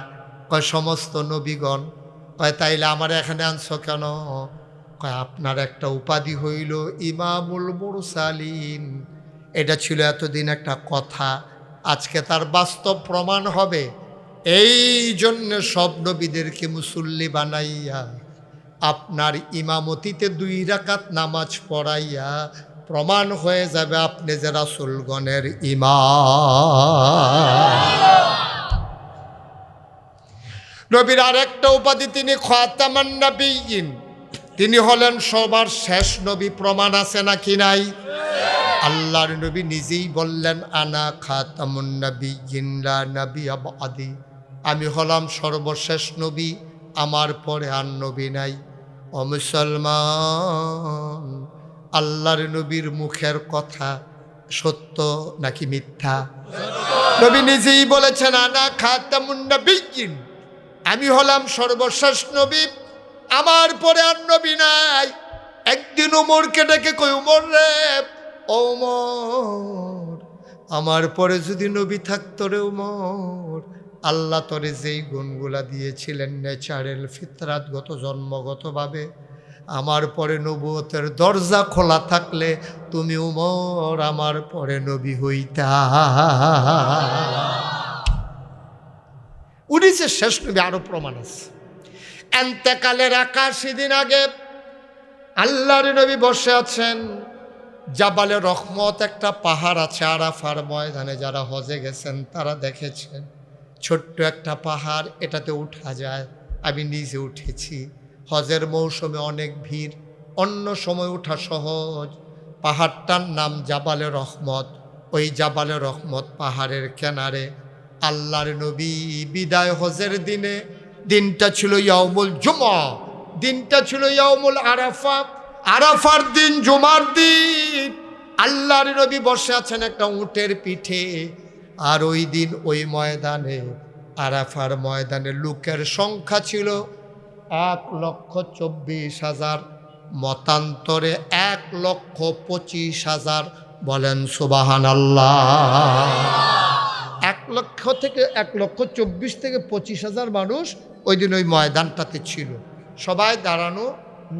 কয় সমস্ত নবীগণ, কয় তাইলে আমার এখানে আনছো কেন? কয় আপনার একটা উপাধি হইল ইমামুল মুরসালিন। এটা ছিল এতদিন একটা কথা, আজকে তার বাস্তব প্রমাণ হবে। এই জন্য সব নবীদেরকে মুসল্লি বানাইয়া আপনার ইমামতিতে 2 রাকাত নামাজ পড়াইয়া প্রমাণ হয়ে যাবে আপনি যে রাসূলগণের ইমাম। নবীর আরেকটা উপাধি তিনি খাতামান নবিয়্যিন, তিনি হলেন সবার শেষ নবী। প্রমাণ আছে নাকি নাই? আল্লাহর নবী নিজেই বললেন আনা খাতামুন নবিয়্যিন লা নাবিয়্যা বাদি, আমি হলাম সর্বশেষ নবী, আমার পরে আর নবী নাই। ও মুসলমান, আল্লাহর নবীর মুখের কথা সত্য নাকি মিথ্যা? নবী নিজেই বলেছেন আনা খাতামুন নবিয়্যিন, আমি হলাম সর্বশেষ নবী, আমার পরে আর নবী নাই। একদিন ওমরকে ডেকে কই, ওমর রে, ওমর, আমার পরে যদি নবী থাকতো রে ওমর, আল্লাহ তোরে যেই গুণগুলা দিয়েছিলেন ন্যাচারাল ফিতরাতগত জন্মগতভাবে, আমার পরে নবুয়তের দরজা খোলা থাকলে তুমি ওমর আমার পরে নবী হইতা। উনি যে শেষ নবী আরো প্রমাণ আছে। এন্তেকালের 81 দিন আগে আল্লাহর নবী বসে আছেন জাবালে রহমত, একটা পাহাড় আছে আরাফার ময়দানে। যারা হজে গেছেন তারা দেখেছেন, ছোট্ট একটা পাহাড়, এটাতে উঠা যায়। আমি নিজে উঠেছি। হজের মৌসুমে অনেক ভিড়, অন্য সময় ওঠা সহজ। পাহাড়টার নাম জাবালে রহমত। ওই জাবালে রহমত পাহাড়ের কিনারে আল্লাহর নবী বিদায় হজের দিনে, দিনটা ছিল ইয়াউমুল জুমা, দিনটা ছিল ইয়াউমুল আরাফা, আরাফার দিন, জুমার দিন। আল্লাহর নবী বসে আছেন একটা উটের পিঠে। আর ওই দিন ওই ময়দানে, আরাফার ময়দানে লোকের সংখ্যা ছিল 1,24,000, মতান্তরে 1,25,000। বলেন সুবহানাল্লাহ। 1,24,000 থেকে 25,000 মানুষ ওই দিন ওই ময়দানটাতে ছিল। সবাই দাঁড়ানো,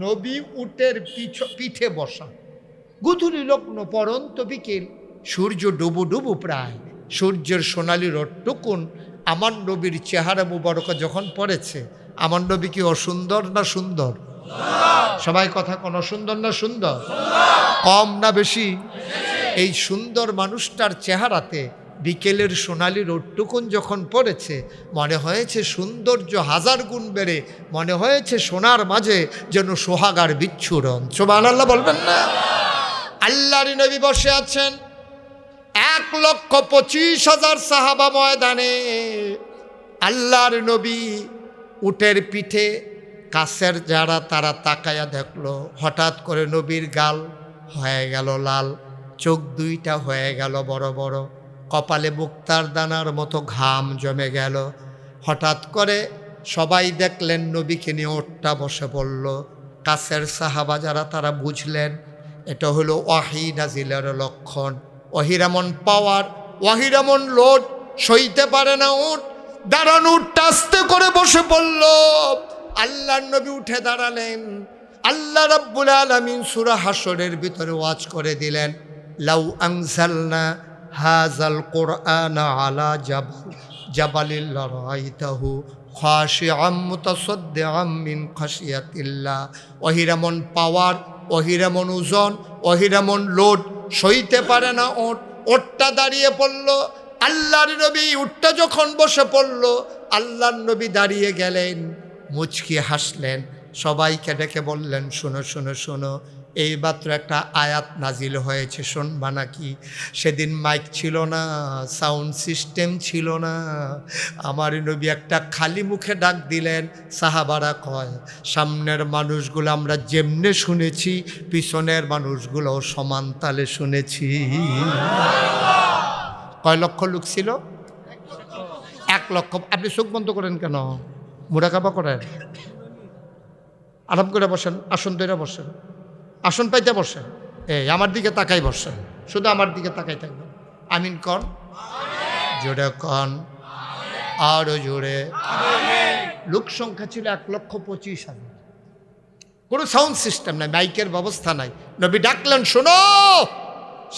নবী উটের পিঠে বসা। গুধুলি লগ্ন, পরন্ত বিকেল, সূর্য ডুবু ডুবু প্রায়, সূর্যের সোনালি রটটুকুন আমার নবীর চেহারা মুবারক যখন পড়েছে, আমার নবী কি অসুন্দর না সুন্দর? সবাই কথা কোন, সুন্দর না সুন্দর? কম না বেশি? এই সুন্দর মানুষটার চেহারাতে বিকেলের সোনালি রোদটুকুন যখন পড়েছে, মনে হয়েছে সৌন্দর্য 1000 গুণ বেড়ে, মনে হয়েছে সোনার মাঝে যেন সোহাগার বিচ্ছুরণ। সুবহানাল্লাহ বলবেন না? আল্লাহর নবী বসে আছেন, 1,25,000 সাহাবা ময়দানে। আল্লাহর নবী উটের পিঠে, কাছের যারা তারা তাকায়া দেখলো, হঠাৎ করে নবীর গাল হয়ে গেল লাল, চোখ দুইটা হয়ে গেল বড় বড়, কপালে মুক্তার দানার মতো ঘাম জমে গেল। হঠাৎ করে সবাই দেখলেন নবীকে নিয়ে ওঠটা বসে পড়ল। কাছের সাহাবা যারা তারা বুঝলেন এটা হলো ওয়াহী নাজিলের লক্ষণ। ওয়াহির এমন পাওয়ার, ওয়াহির এমন লোড, সইতে পারে না উঠ। দাঁড়ানো উঠটা আস্তে করে বসে পড়ল। আল্লাহর নবী উঠে দাঁড়ালেন। আল্লাহ রাব্বুল আলামিন সূরা হাশরের ভিতরে ওয়াজ করে দিলেন, লাউ আনজালনা হাযাল কুরআনা আলা জাবালিল লারাইতাহু খাশিআম মুতাসাদ্দিআম মিন খাশিয়াতিল্লাহ। ওহির এমন পাওয়ার, ওহির এমন ওজন, ওহির এমন লোড, সইতে পারে না ওট। ওটটা দাঁড়িয়ে পড়ল। আল্লাহর নবী উটটা যখন বসে পড়ল, আল্লাহর নবী দাঁড়িয়ে গেলেন, মুচকি হাসলেন, সবাইকে ডেকে বললেন, শোনো শোনো শোনো, এই মাত্র একটা আয়াত নাজিল হয়েছে, শুনবা নাকি? সেদিন মাইক ছিল না, সাউন্ড সিস্টেম ছিল না। আমার নবী একটা খালি মুখে ডাক দিলেন। সাহাবারা কয়, সামনের মানুষগুলো আমরা যেমনে শুনেছি, পিছনের মানুষগুলোও সমান তালে শুনেছি। কয় লক্ষ লোক ছিল? 1 লক্ষ। আপনি চোখ বন্ধ করেন কেন? মুরাকাবা করেন? আরাম করে বসেন, আসন ধরে বসেন, আসন পাইতে বসেন। এই আমার দিকে তাকাই বসেন, শুধু আমার দিকে তাকাই থাকবেন। আমিন কন, জোরে কন, আরো জোরে। লোক সংখ্যা ছিল 1,25,000। কোনো সাউন্ড সিস্টেম নাই, মাইকের ব্যবস্থা নাই। নবী ডাকলেন, শোনো।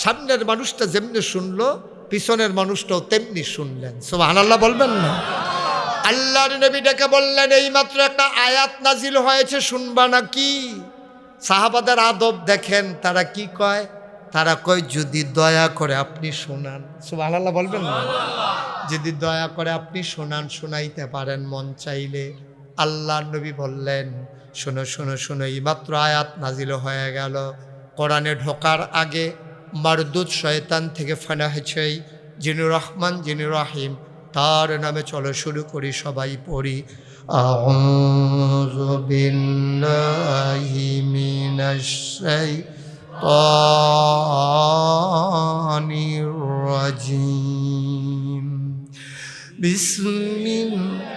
সামনের মানুষটা যেমনি শুনলো, পিছনের মানুষটাও তেমনি শুনলেন। সুবহানাল্লাহ বলবেন না? আল্লাহর নবী ডেকে বললেন, এই মাত্র একটা আয়াত নাজিল হয়েছে, শুনবা নাকি? সাহাবাদের আদব দেখেন, তারা কি কয়? তারা কয়, যদি দয়া করে আপনি শোনান। সুবহানাল্লাহ বলবেন না? যদি দয়া করে আপনি শোনান, শোনাইতে পারেন মন চাইলে। আল্লাহর নবী বললেন, শোনো শোনো শোনো, এই মাত্র আয়াত নাজিল হয়ে গেল। কোরআনে ঢোকার আগে মারদুদ শয়তান থেকে ফানা হয়েছে, যিনি রহমান যিনি রহিম, তার নামে চলো শুরু করি, সবাই পড়ি। আউযু বিল্লাহি মিনাশ শাইতানির রাজিম। বিসমিল্লাহ।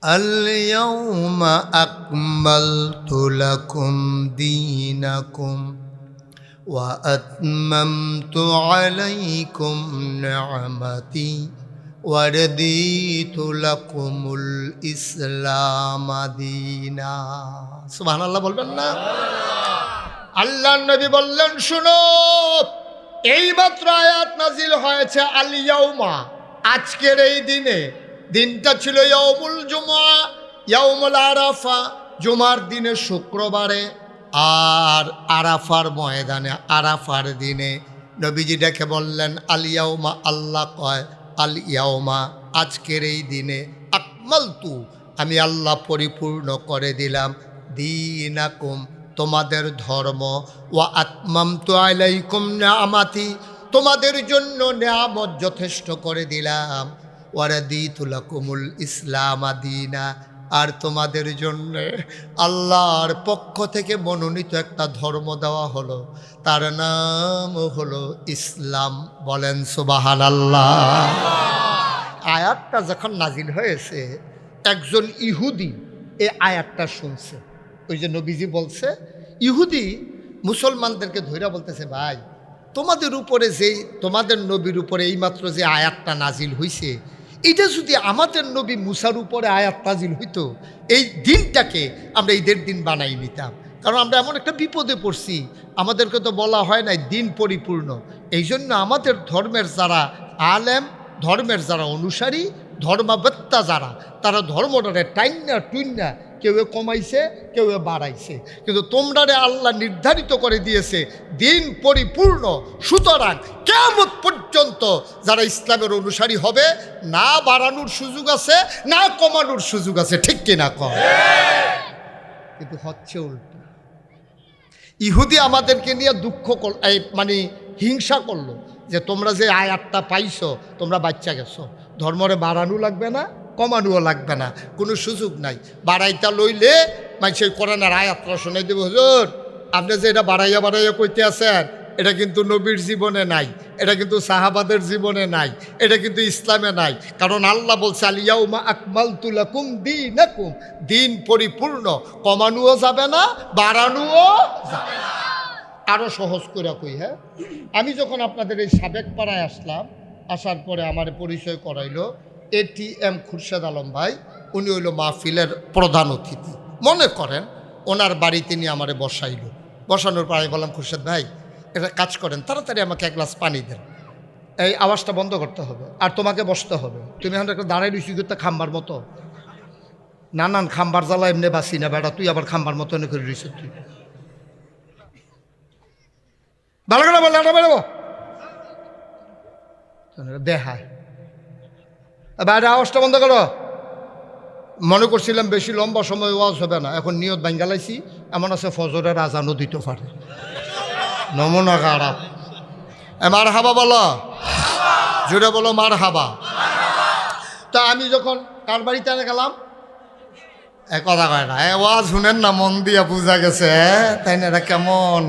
اليوم أكملت لكم دينكم وأتممت عليكم نعمتي ورضيت لكم الإسلام دينا। সুবহান আল্লাহ বলবেন না? আল্লাহ নবী বললেন, শুনো, এইমাত্র আয়াত নাজিল হয়েছে আল ইয়াউমা, আজকের এই দিনে। দিনটা ছিল ইয়াউমুল জুমআ, ইয়াউমুল আরাফা, জুমার দিনে, শুক্রবারে। আর আরাফার ময়দানে, আরাফার দিনে নবীজি ডেকে বললেন, আল ইয়াউমা, আল্লাহ কয় আল ইয়াউমা, আজকের এই দিনে, আকমালতু, আমি আল্লাহ পরিপূর্ণ করে দিলাম, দীনাকুম, তোমাদের ধর্ম, ওয়া আতমামতু আলাইকুম নিআমাতি, তোমাদের জন্য নিয়ামত যথেষ্ট করে দিলাম, ওয়ারাদিতু লাকুমুল ইসলাম দীনা, আর তোমাদের জন্য আল্লাহর পক্ষ থেকে মনোনীত একটা ধর্ম দেওয়া হলো, তার নাম হলো ইসলাম। বলেন সুবহানাল্লাহ। আয়াতটা যখন নাজিল হয়েছে, একজন ইহুদি এই আয়াতটা শুনছে। ওই যে নবীজি বলছে, ইহুদি মুসলমানদেরকে ধইরা বলতেছে, ভাই তোমাদের উপরে তোমাদের নবীর উপরে এইমাত্র যে আয়াতটা নাজিল হইছে, এটা যদি আমাদের নবী মুসার উপরে আয়াত নাজিল হইতো, এই দিনটাকে আমরা ঈদের দিন বানাই নিতাম। কারণ আমরা এমন একটা বিপদে পড়ছি, আমাদেরকে তো বলা হয় নাই দিন পরিপূর্ণ। এই জন্য আমাদের ধর্মের যারা আলেম, ধর্মের যারা অনুসারী, ধর্মাবেত্তা যারা, তারা ধর্মটারে টাইন্না টুইন্না কেউ কমাইছে, কেউ বাড়াইছে, কিন্তু তোমরারে আল্লাহ নির্ধারিত করে দিয়েছে দিন পরিপূর্ণ। সুতরাং কিয়ামত পর্যন্ত যারা ইসলামের অনুসারী হবে, না বাড়ানোর সুযোগ আছে, না কমানোর সুযোগ আছে। ঠিক কিনা কম? কিন্তু হচ্ছে উল্টো। ইহুদি আমাদেরকে নিয়ে দুঃখ মানে হিংসা করলো, যে তোমরা যে আয়াতটা পাইছো, তোমরা বাচ্চা গেছো, ধর্মরে বাড়ানো লাগবে না, কমানোও লাগবে না, কোনো সুযোগ নাই। বাড়াইতা লইলে মাইসে কোরআনের আয়াতটা শোনাই দেবে, হুজুর আপনি যে এটা বাড়াইয়া বাড়াইয়া কইতে আছেন, এটা কিন্তু নবীর জীবনে নাই, এটা কিন্তু সাহাবাদের জীবনে নাই, এটা কিন্তু ইসলামে নাই। কারণ আল্লাহ বলছে, আল ইয়াউমা আকমালতু লাকুম দীনাকুম, দিন পরিপূর্ণ, কমানোও যাবে না, বাড়ানোও যাবে না। আরও সহজ করে কই, হ্যাঁ, আমি যখন আপনাদের এই সাবেক পাড়ায় আসলাম, আসার পরে আমার পরিচয় করাইলো ATM খুরশেদ আলম ভাই, উনি হইল মাহফিলের প্রধান অতিথি। মনে করেন ওনার বাড়িতে নিয়ে আমারে বসাইল। বসানোর পর আমি বললাম, খুরশেদ ভাই এটা কাজ করেন, তাড়াতাড়ি আমাকে এক গ্লাস পানি দেন, এই আওয়াজটা বন্ধ করতে হবে, আর তোমাকে বসতে হবে। তুমি এখন একটা দাঁড়াই রুচি করতে খাম্বার মতো, নানান খাম্বার জ্বালা এমনি বাসি না বেড়া, তুই আবার খাম্বার মতো এনে করে রুচি, তুই ভালো করে বল, এটা বেরোবো দেখায়, বাইরে আওয়াজটা বন্ধ করো। মনে করছিলাম বেশি লম্বা সময় ওয়াজ হবে না, এখন নিয়ত বাঙ্গালাইছি, এমন আছে ফজরের আজানও দিতে পারে। নমুনা খারাপ। মার হাবা বলো, জুড়ে বলো মার হাবা। তা আমি যখন কার বাড়িতে গেলাম, কথা কয় না, ওয়াজ শুনেন না, মন দিয়া বুঝা গেছে, তাই না? এটা কেমন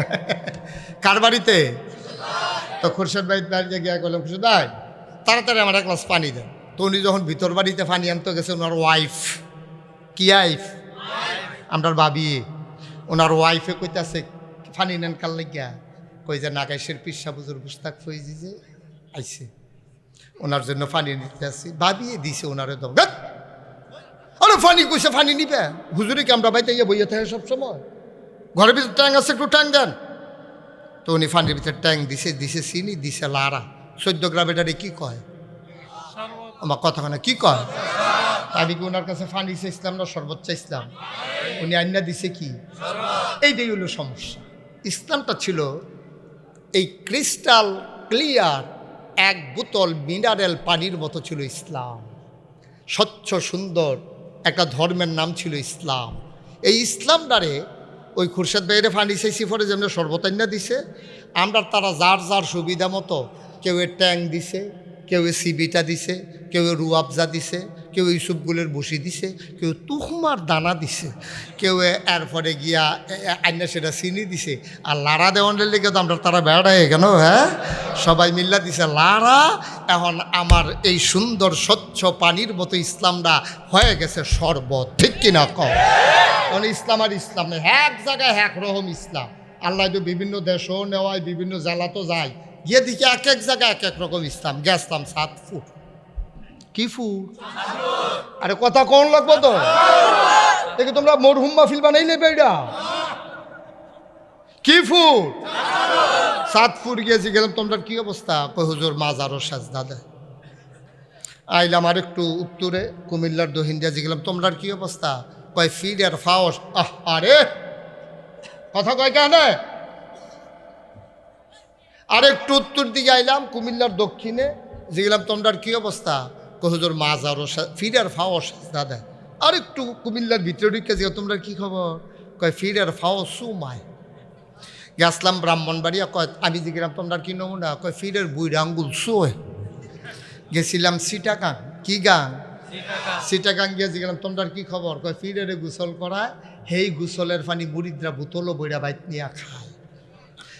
কার বাড়িতে? তো খুরশেদ ভাই বাড়িতে গিয়ে করলাম, খুরশেদ ভাই তাড়াতাড়ি আমার এক গ্লাস পানি দেন। তো উনি যখন ভিতর বাড়িতে পানি আনতে গেছে, ওনার ওয়াইফ, কি ওয়াইফ? আমরার ভাবি, ওনার ওয়াইফে কইতাছে পানি নেন কাল লাগিয়া, কই যে নাগাইশের পিসা বুজুর গুস্তাক ফইজি যে আইছে, ওনার জন্য পানি নিতে আসছি, ভাবিয়ে দিছে ওনারে তো আরে পানি কইছে পানি নিবে, হুজুরি কি আমরা বাইতে গিয়ে বইয়ে থাকে সবসময়, ঘরের ভিতরে ট্যাং আছে একটু ট্যাং দেন। তো উনি পানির ভিতরে ট্যাং দিছে, দিছে চিনি, দিছে লাড়া, 14 গ্রাম, এটারে কি কয় আমার কথা না কি কয়? আমি কি ওনার কাছে পানি চাইছিলাম না শরবত চাইছিলাম? উনি আইনা দিছে কি? এইটাই হলো সমস্যা। ইসলামটা ছিল এই ক্রিস্টাল ক্লিয়ার এক বোতল মিনারেল পানির মতো ছিল ইসলাম, স্বচ্ছ সুন্দর একটা ধর্মের নাম ছিল ইসলাম। এই ইসলামটারে ওই খুরশেদ ভাইয়ের পানি চাইছি পরে যেমন শরবত আইনা দিছে, আমরা তারা যার যার সুবিধা মতো, কেউ ট্যাং দিছে, কেউ সিবিটা দিছে, কেউ রুয়াবজা দিছে, কেউ ইউসুফগুলের বসি দিছে, কেউ তুহমার দানা দিছে, কেউ এরপরে গিয়া আইনা সেটা চিনি দিছে। আর লাড়া দেওয়ানের লেগে তো আমরা তারা বেড়ায় কেন, হ্যাঁ সবাই মিল্লা দিছে লাড়া। এখন আমার এই সুন্দর স্বচ্ছ পানির মতো ইসলামটা হয়ে গেছে শরবত, ঠিক কিনা কও? মানে ইসলাম আর ইসলাম নেই, এক জায়গায় এক রকম ইসলাম। আল্লাহ তো বিভিন্ন দেশও নেওয়ায়, বিভিন্ন জেলা তো যায়, গিয়ে দিকে এক এক জায়গায় এক এক রকম ইসলাম। গেছলাম 7 ফুট, কি ফুট? আরে কথা কোন লাগবো তো, দেখে তোমরা মরহুম মাহফিল বানাইলে বেড়া কি ফুট? 7 ফুট গিয়েছি, গেলাম তোমরা কি অবস্থা? কই হুজুর মাজারও সাজদা দেয়। আইলাম আর একটু উত্তরে কুমিল্লার দহিন্দিয়া গেলাম, তোমরা কি অবস্থা? কয় ফিড আর ফাওস। আরে কথা কয় কেন? আর একটু উত্তর দিকে আইলাম কুমিল্লার দক্ষিণে, যেগুলাম তোমরা কি অবস্থা? হুজুর মাজারও ফিড আর ফাওস সাজদা দেয়। আর একটু কুমিল্লার ভিতরে ঢুকে যে তোমরা কি খবর? কয় ফিড আর ফাওস সুমায়। গেছলাম ব্রাহ্মণবাড়িয়া, কয় আমি যেগুলাম তোমরা কি নমুনা? কয় ফিডের বুইরা আঙ্গুল সোয়। গেছিলাম সিটাগাং, কি গাং? সিটাগাং গিয়ে যেগুলাম তোমরা কি খবর? কয় ফিডের গোসল করায়, সেই গোসলের পানি মুরিদরা বোতলও বইরা বাইত নিয়ে খায়।